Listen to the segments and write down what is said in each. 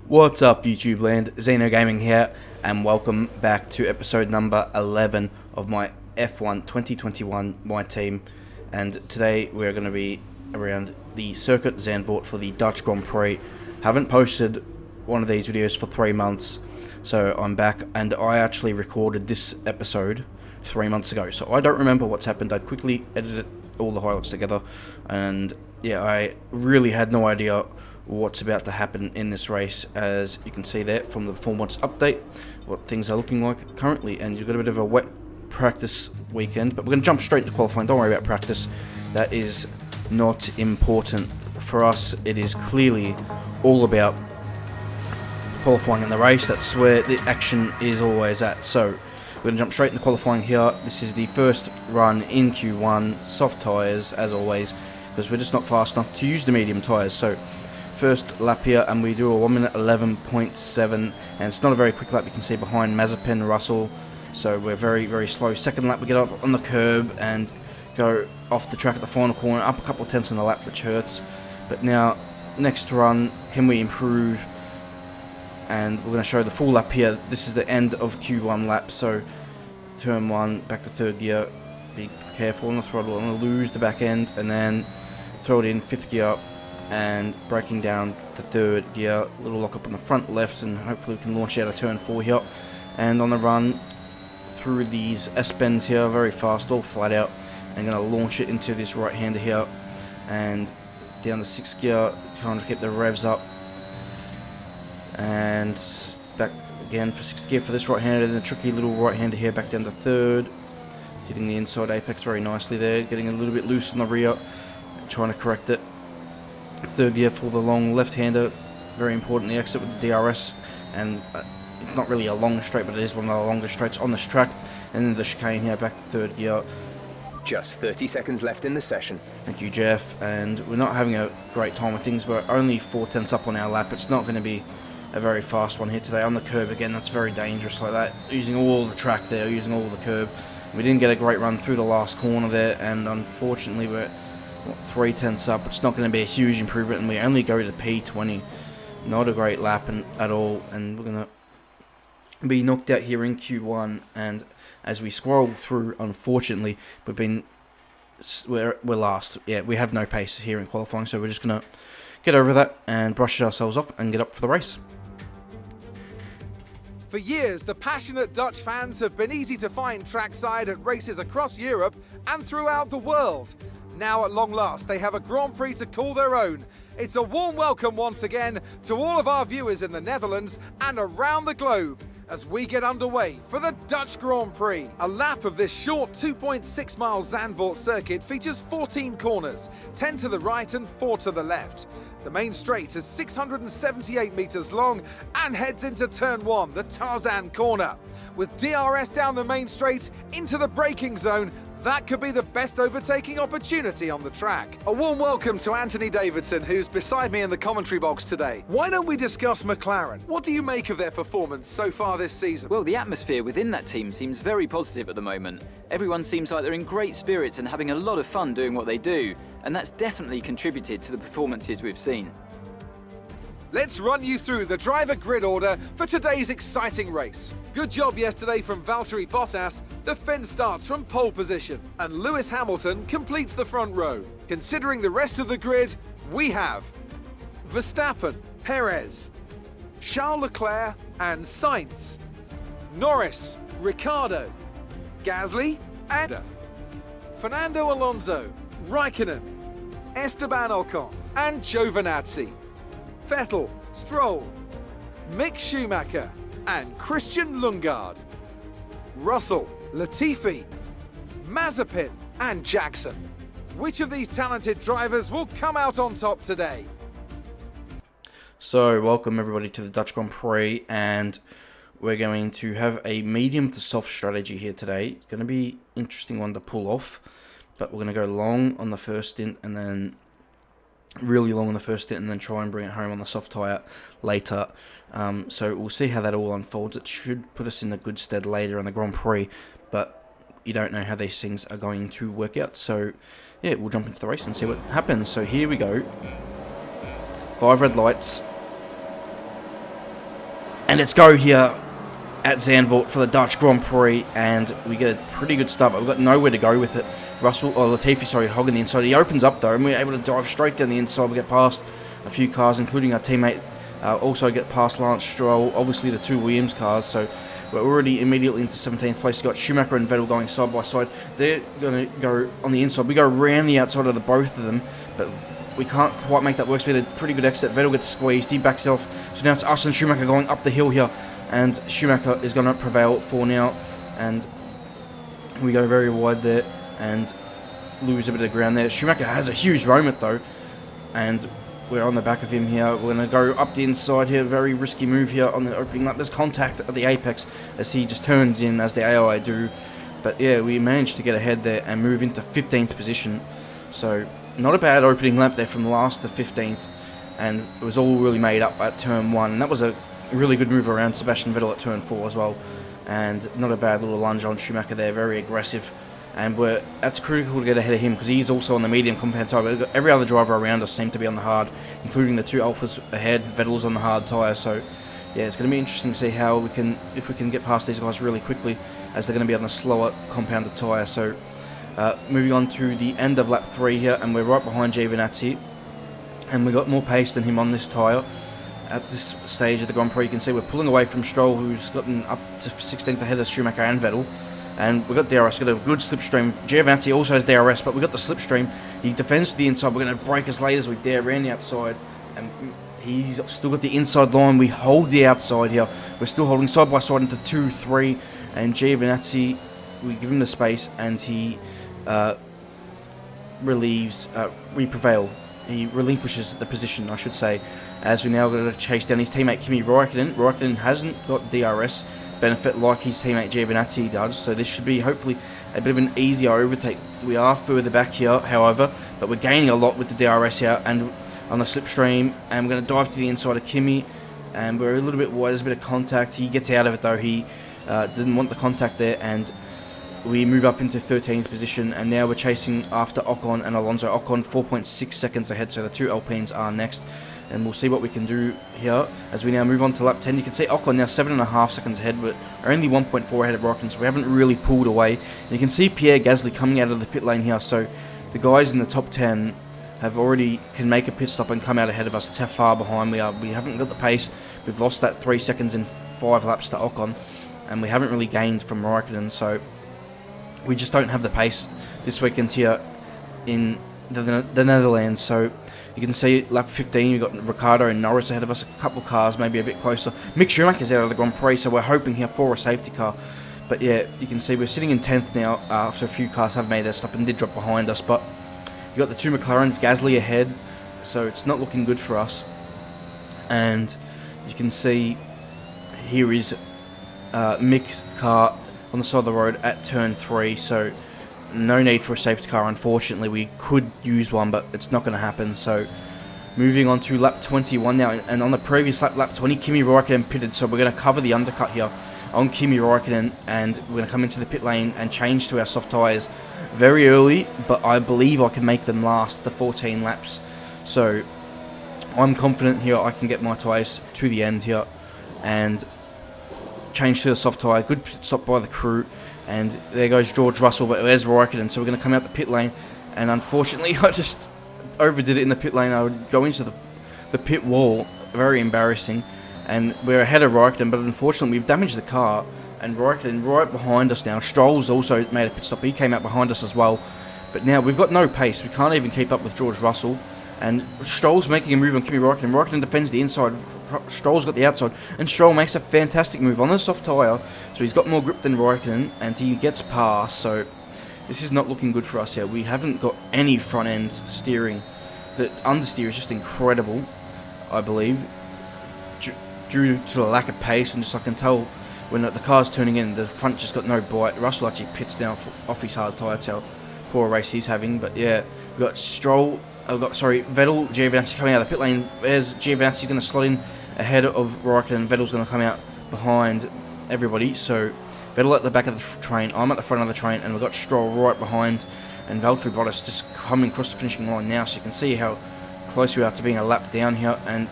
What's up, YouTube land? Xeno Gaming here, and welcome back to episode number 11 of my F1 2021 My Team. And today we're going to be around the Circuit Zandvoort for the Dutch Grand Prix. Haven't posted one of these videos for 3 months, so I'm back, and I actually recorded this episode 3 months ago, so I don't remember what's happened. I quickly edited all the highlights together, and yeah, I really had no idea what's about to happen in this race, as you can see there from the performance update, what things are looking like currently. And you've got a bit of a wet practice weekend, but we're going to jump straight into qualifying. Don't worry about practice, that is not important for us. It is clearly all about qualifying in the race. That's where the action is always at. So we're going to jump straight into qualifying here. This is the first run in Q1, soft tyres as always, because we're just not fast enough to use the medium tyres. So first lap here, and we do a 1 minute 11.7, and it's not a very quick lap. You can see behind Mazepin, Russell, so we're very slow. Second lap we get up on the curb and go off the track at the final corner, up a couple of tenths on the lap, which hurts. But now next run, can we improve? And we're going to show the full lap here. This is the end of Q1 lap, so turn 1 back to third gear, be careful on the throttle. I'm going to lose the back end and then throw it in fifth gear and braking down the third gear, little lock up on the front left, and hopefully we can launch out of turn 4 here. And on the run through these S-bends here, very fast, all flat out, and going to launch it into this right hander here and down the 6th gear, trying to keep the revs up, and back again for 6th gear for this right hander, and a tricky little right hander here back down to third, hitting the inside apex very nicely there, getting a little bit loose on the rear, trying to correct it. Third gear for the long left-hander, very important, the exit with the DRS, and not really a long straight, but it is one of the longest straights on this track. And then the chicane here, back to third gear. Just 30 seconds left in the session. Thank you, Jeff. And we're not having a great time with things. We're only 4 tenths up on our lap. It's not going to be a very fast one here today. On the curb again, that's very dangerous like that. Using all the track there, using all the curb. We didn't get a great run through the last corner there, and unfortunately we're 3 tenths up. It's not going to be a huge improvement, and we only go to P20. Not a great lap at all, and we're going to be knocked out here in Q1. And as we scroll through, unfortunately, we're last. Yeah, we have no pace here in qualifying, so we're just going to get over that and brush ourselves off and get up for the race. For years, the passionate Dutch fans have been easy to find trackside at races across Europe and throughout the world. Now, at long last, they have a Grand Prix to call their own. It's a warm welcome once again to all of our viewers in the Netherlands and around the globe as we get underway for the Dutch Grand Prix. A lap of this short 2.6 mile Zandvoort circuit features 14 corners, 10 to the right and 4 to the left. The main straight is 678 meters long and heads into turn 1, the Tarzan corner. With DRS down the main straight into the braking zone, that could be the best overtaking opportunity on the track. A warm welcome to Anthony Davidson, who's beside me in the commentary box today. Why don't we discuss McLaren? What do you make of their performance so far this season? Well, the atmosphere within that team seems very positive at the moment. Everyone seems like they're in great spirits and having a lot of fun doing what they do, and that's definitely contributed to the performances we've seen. Let's run you through the driver grid order for today's exciting race. Good job yesterday from Valtteri Bottas. The Finn starts from pole position, and Lewis Hamilton completes the front row. Considering the rest of the grid, we have Verstappen, Perez, Charles Leclerc and Sainz, Norris, Ricciardo, Gasly and Fernando Alonso, Raikkonen, Esteban Ocon and Giovinazzi, Vettel, Stroll, Mick Schumacher and Christian Lundgaard, Russell, Latifi, Mazepin and Jackson. Which of these talented drivers will come out on top today? So welcome everybody to the Dutch Grand Prix, and we're going to have a medium to soft strategy here today. It's going to be an interesting one to pull off, but we're going to go long on the first stint and then really long on the first stint and then try and bring it home on the soft tyre later. So we'll see how that all unfolds. It should put us in a good stead later in the Grand Prix, but you don't know how these things are going to work out. So yeah, we'll jump into the race and see what happens. So here we go. 5 red lights. And let's go here at Zandvoort for the Dutch Grand Prix, and we get a pretty good start, but we've got nowhere to go with it. Latifi, hogging the inside. He opens up though, and we're able to dive straight down the inside. We get past a few cars, including our teammate. Also get past Lance Stroll, obviously the two Williams cars, so we're already immediately into 17th place. We've got Schumacher and Vettel going side by side. They're going to go on the inside. We go around the outside of the both of them, but we can't quite make that work. So we had a pretty good exit. Vettel gets squeezed. He backs off. So now it's us and Schumacher going up the hill here, and Schumacher is going to prevail for now, and we go very wide there and lose a bit of ground there. Schumacher has a huge moment though, and we're on the back of him here. We're going to go up the inside here. Very risky move here on the opening lap. There's contact at the apex as he just turns in as the AI do. But yeah, we managed to get ahead there and move into 15th position. So not a bad opening lap there from last to 15th. And it was all really made up at turn 1. And that was a really good move around Sebastian Vettel at turn 4 as well. And not a bad little lunge on Schumacher there. Very aggressive. And that's critical to get ahead of him because he's also on the medium compound tyre. But every other driver around us seemed to be on the hard, including the two Alphas ahead. Vettel's on the hard tyre, so yeah, it's going to be interesting to see how if we can get past these guys really quickly, as they're going to be on the slower compounded tyre. So moving on to the end of lap 3 here, and we're right behind Giovinazzi, and we've got more pace than him on this tyre. At this stage of the Grand Prix, you can see we're pulling away from Stroll, who's gotten up to 16th ahead of Schumacher and Vettel. And we've got DRS, got a good slipstream. Giovinazzi also has DRS, but we've got the slipstream. He defends to the inside. We're going to break as late as we dare around the outside. And he's still got the inside line. We hold the outside here. We're still holding side by side into 2, 3. And Giovinazzi, we give him the space, and he prevail. He relinquishes the position, I should say, as we now got to chase down his teammate Kimi Räikkönen. Räikkönen hasn't got DRS benefit like his teammate Giovinazzi does, so this should be hopefully a bit of an easier overtake. We are further back here, however, but we're gaining a lot with the DRS here and on the slipstream, and we're going to dive to the inside of Kimi, and we're a little bit wide. There's a bit of contact. He gets out of it though. He didn't want the contact there, and we move up into 13th position, and now we're chasing after Ocon and Alonso. Ocon 4.6 seconds ahead, so the two Alpines are next. And we'll see what we can do here as we now move on to lap 10. You can see Ocon now 7.5 seconds ahead, but only 1.4 ahead of Räikkönen, so we haven't really pulled away. And you can see Pierre Gasly coming out of the pit lane here, so the guys in the top 10 can make a pit stop and come out ahead of us. That's how far behind we are. We haven't got the pace. We've lost that 3 seconds in 5 laps to Ocon, and we haven't really gained from Räikkönen, so we just don't have the pace this weekend here in the Netherlands. So you can see lap 15, we've got Ricciardo and Norris ahead of us, a couple of cars maybe a bit closer. Mick Schumacher's out of the Grand Prix, so we're hoping here for a safety car. But yeah, you can see we're sitting in 10th now after a few cars have made their stop and did drop behind us. But you got the two McLarens, Gasly ahead, so it's not looking good for us. And you can see here is Mick's car on the side of the road at turn 3, so no need for a safety car. Unfortunately, we could use one, but it's not going to happen. So moving on to lap 21 now, and on the previous lap 20, Kimi Räikkönen pitted, so we're going to cover the undercut here on Kimi Räikkönen, and we're going to come into the pit lane and change to our soft tyres very early, but I believe I can make them last the 14 laps. So I'm confident here I can get my tyres to the end here and change to the soft tyre. Good pit stop by the crew. And there goes George Russell, but there's Räikkönen, so we're going to come out the pit lane. And unfortunately, I just overdid it in the pit lane. I would go into the pit wall. Very embarrassing. And we're ahead of Räikkönen, but unfortunately, we've damaged the car. And Räikkönen right behind us now. Stroll's also made a pit stop. He came out behind us as well. But now we've got no pace. We can't even keep up with George Russell. And Stroll's making a move on Kimi Räikkönen. Räikkönen defends the inside. Stroll's got the outside, and Stroll makes a fantastic move on the soft tyre, so he's got more grip than Räikkönen, and he gets past. So this is not looking good for us here. We haven't got any front end steering. The understeer is just incredible, I believe, due to the lack of pace, and just I can tell when the car's turning in, the front just got no bite. Russell actually pits down off his hard tyre. That's how poor a race he's having. But yeah, we've got Vettel, Giovinazzi coming out of the pit lane. There's Giovinazzi going to slot in ahead of Räikkönen. Vettel's going to come out behind everybody. So Vettel at the back of the train, I'm at the front of the train, and we've got Stroll right behind, and Valtteri Bottas just coming across the finishing line now. So you can see how close we are to being a lap down here, and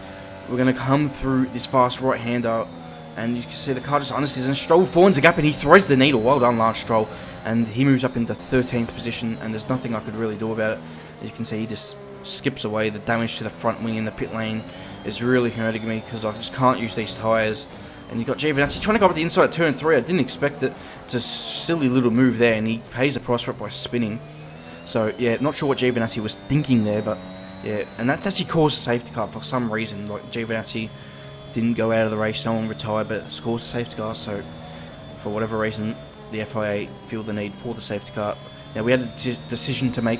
we're going to come through this fast right-hander And you can see the car just understeers, and Stroll finds a gap and he throws the needle. Well done, Lance Stroll. And he moves up into 13th position, and there's nothing I could really do about it. As you can see, he just skips away. The damage to the front wing in the pit lane is really hurting me because I just can't use these tyres. And you've got Giovinazzi trying to go up the inside of turn 3. I didn't expect it. It's a silly little move there, and he pays the price for it by spinning. So, yeah, not sure what Giovinazzi was thinking there, but, yeah. And that's actually caused a safety car for some reason. Like, Giovinazzi didn't go out of the race, no one retired, but it's caused a safety car. So, for whatever reason, the FIA feel the need for the safety car. Now, we had a decision to make.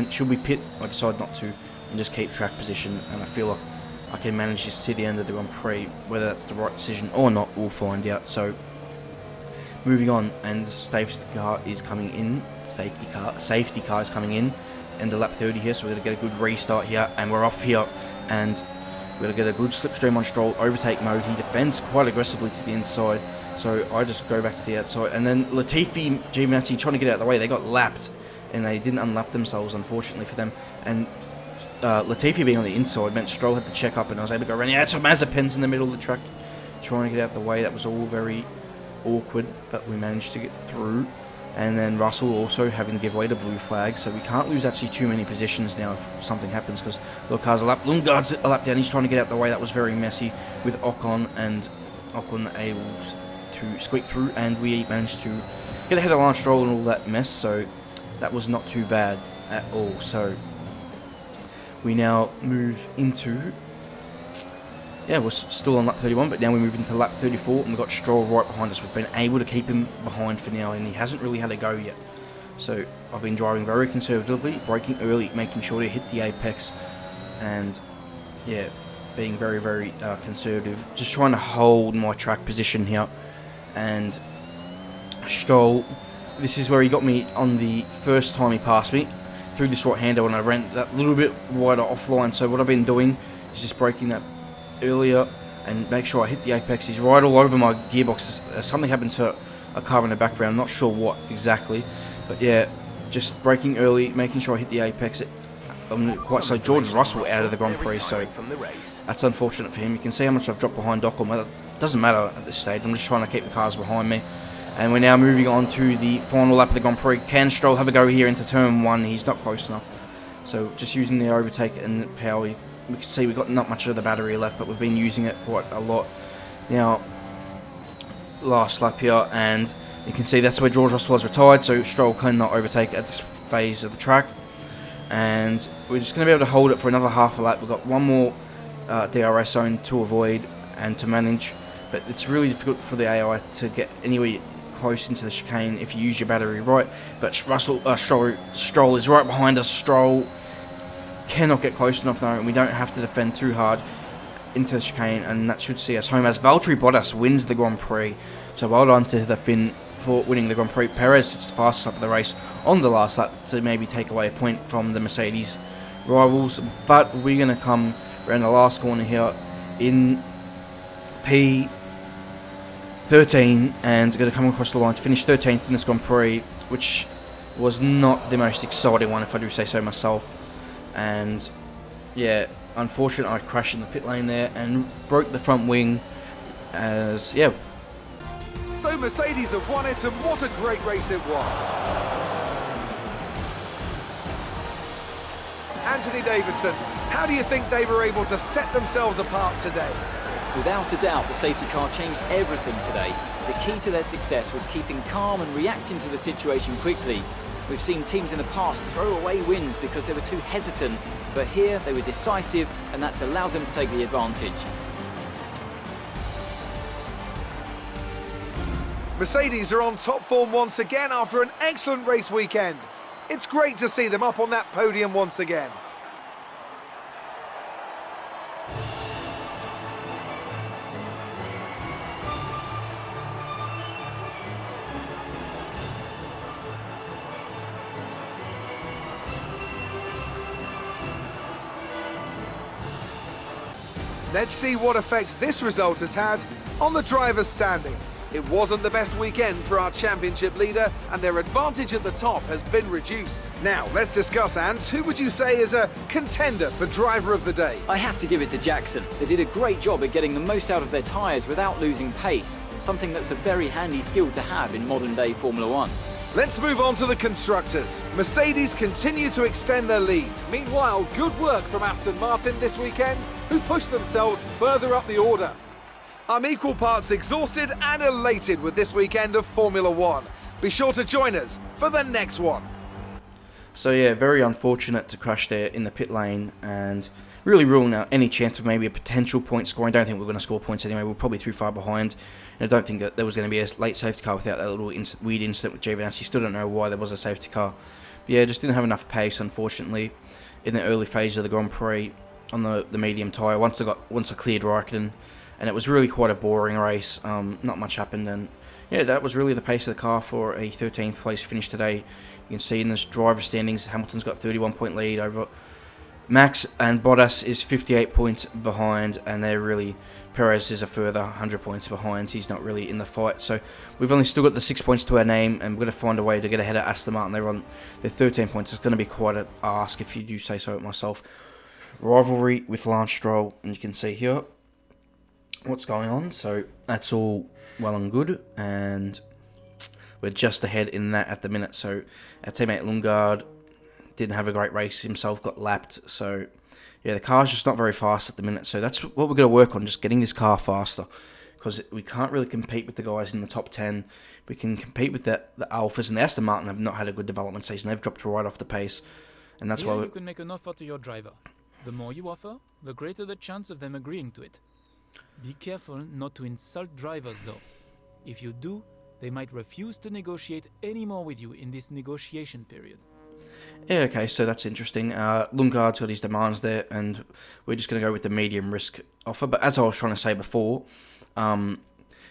Should we pit? I decided not to and just keep track position, and I feel like I can manage this to the end of the Grand Prix. Whether that's the right decision or not, we'll find out. So, moving on, and the safety car is coming in. Safety car is coming in the lap 30 here, so we're going to get a good restart here, and we're off here, and we're going to get a good slipstream on Stroll, overtake mode. He defends quite aggressively to the inside, so I just go back to the outside, and then Latifi, Giovinazzi trying to get out of the way. They got lapped, and they didn't unlap themselves, unfortunately for them, and Latifi being on the inside meant Stroll had to check up, and I was able to go around. Yeah, so Mazepin's in the middle of the track trying to get out of the way. That was all very awkward, but we managed to get through. And then Russell also having to give away the blue flag, so we can't lose actually too many positions now if something happens, because Lundgaard's a lap down. He's trying to get out the way. That was very messy with Ocon, and Ocon able to squeak through, and we managed to get ahead of Lance Stroll and all that mess, so that was not too bad at all. So we now move into... Yeah, we're still on lap 31, but now we move into lap 34, and we've got Stroll right behind us. We've been able to keep him behind for now, and he hasn't really had a go yet. So I've been driving very conservatively, braking early, making sure to hit the apex, and yeah, being very, very conservative. Just trying to hold my track position here. And Stroll, this is where he got me on the first time he passed me, through this right-hander when I ran that little bit wider offline. So what I've been doing is just braking that earlier and make sure I hit the apex. He's right all over my gearbox. Something happened to a car in the background. I'm not sure what exactly, but yeah, just braking early, making sure I hit the apex. Quite so George Russell out of the Grand Prix, so that's unfortunate for him. You can see how much I've dropped behind Ocon. Well, it doesn't matter at this stage. I'm just trying to keep the cars behind me. And we're now moving on to the final lap of the Grand Prix. Can Stroll have a go here into turn 1? He's not close enough. So just using the overtake and the power. We can see we've got not much of the battery left, but we've been using it quite a lot. Now, last lap here, and you can see that's where George Russell has retired, so Stroll cannot overtake at this phase of the track. And we're just going to be able to hold it for another half a lap. We've got one more DRS zone to avoid and to manage, but it's really difficult for the AI to get anywhere close into the chicane if you use your battery right. But Stroll is right behind us. Stroll cannot get close enough though, and we don't have to defend too hard into the chicane, and that should see us home as Valtteri Bottas wins the Grand Prix. So well done to the Finn for winning the Grand Prix. Perez sits the fastest up of the race on the last lap to maybe take away a point from the Mercedes rivals, but we're going to come around the last corner here in P13 and going to come across the line to finish 13th in this Grand Prix, which was not the most exciting one if I do say so myself. And yeah, unfortunately I crashed in the pit lane there and broke the front wing as, yeah. So Mercedes have won it, and what a great race it was. Anthony Davidson, how do you think they were able to set themselves apart today? Without a doubt, the safety car changed everything today. The key to their success was keeping calm and reacting to the situation quickly. We've seen teams in the past throw away wins because they were too hesitant, but here they were decisive, and that's allowed them to take the advantage. Mercedes are on top form once again after an excellent race weekend. It's great to see them up on that podium once again. Let's see what effect this result has had on the drivers' standings. It wasn't the best weekend for our championship leader, and their advantage at the top has been reduced. Now, let's discuss, Ant. Who would you say is a contender for driver of the day? I have to give it to Jackson. They did a great job at getting the most out of their tyres without losing pace, something that's a very handy skill to have in modern-day Formula One. Let's move on to the constructors. Mercedes continue to extend their lead. Meanwhile, good work from Aston Martin this weekend, who pushed themselves further up the order. I'm equal parts exhausted and elated with this weekend of Formula One. Be sure to join us for the next one. So yeah, very unfortunate to crash there in the pit lane and really ruling out any chance of maybe a potential point scoring. I don't think we're going to score points anyway. We're probably too far behind. And I don't think that there was going to be a late safety car without that little weird incident with Giovinazzi. Still don't know why there was a safety car. But yeah, just didn't have enough pace, unfortunately, in the early phase of the Grand Prix on the medium tyre. Once I cleared Raikkonen, and it was really quite a boring race. Not much happened, and yeah, that was really the pace of the car for a 13th place finish today. You can see in this driver standings, Hamilton's got 31-point lead over Max, and Bottas is 58 points behind, and they're really, Perez is a further 100 points behind. He's not really in the fight, so we've only still got the 6 points to our name, and we're going to find a way to get ahead of Aston Martin. They're on their 13 points. It's going to be quite an ask, if you do say so myself. Rivalry with Lance Stroll, and you can see here what's going on, so that's all well and good, and we're just ahead in that at the minute. So our teammate Lundgaard didn't have a great race himself, got lapped, so yeah, the car's just not very fast at the minute, so that's what we're going to work on, just getting this car faster, because we can't really compete with the guys in the top 10. We can compete with the Alphas, and the Aston Martin have not had a good development season. They've dropped right off the pace, and that's Here why you can make an offer to your driver. The more you offer, the greater the chance of them agreeing to it. Be careful not to insult drivers, though. If you do, they might refuse to negotiate any more with you in this negotiation period. Yeah, okay, so that's interesting. Lundgaard's got his demands there, and we're just going to go with the medium risk offer. But as I was trying to say before, yeah,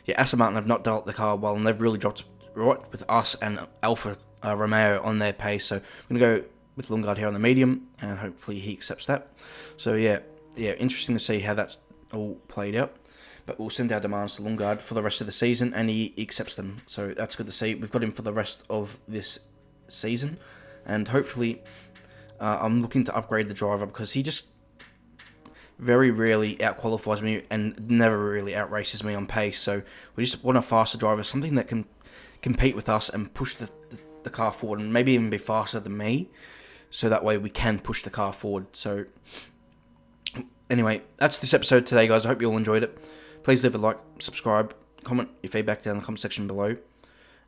Aston Martin have not developed the car well, and they've really dropped right with us and Alfa Romeo on their pace. So I'm going to go with Lundgaard here on the medium, and hopefully he accepts that. So yeah, interesting to see how that's all played out. But we'll send our demands to Lundgaard for the rest of the season, and he accepts them. So that's good to see. We've got him for the rest of this season. And hopefully, I'm looking to upgrade the driver, because he just very rarely outqualifies me and never really outraces me on pace. So we just want a faster driver, something that can compete with us and push the car forward, and maybe even be faster than me. So that way we can push the car forward. So anyway, that's this episode today, guys. I hope you all enjoyed it. Please leave a like, subscribe, comment your feedback down in the comment section below.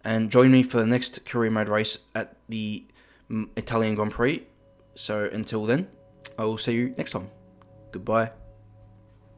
And join me for the next career mode race at the Italian Grand Prix. So until then, I will see you next time. Goodbye.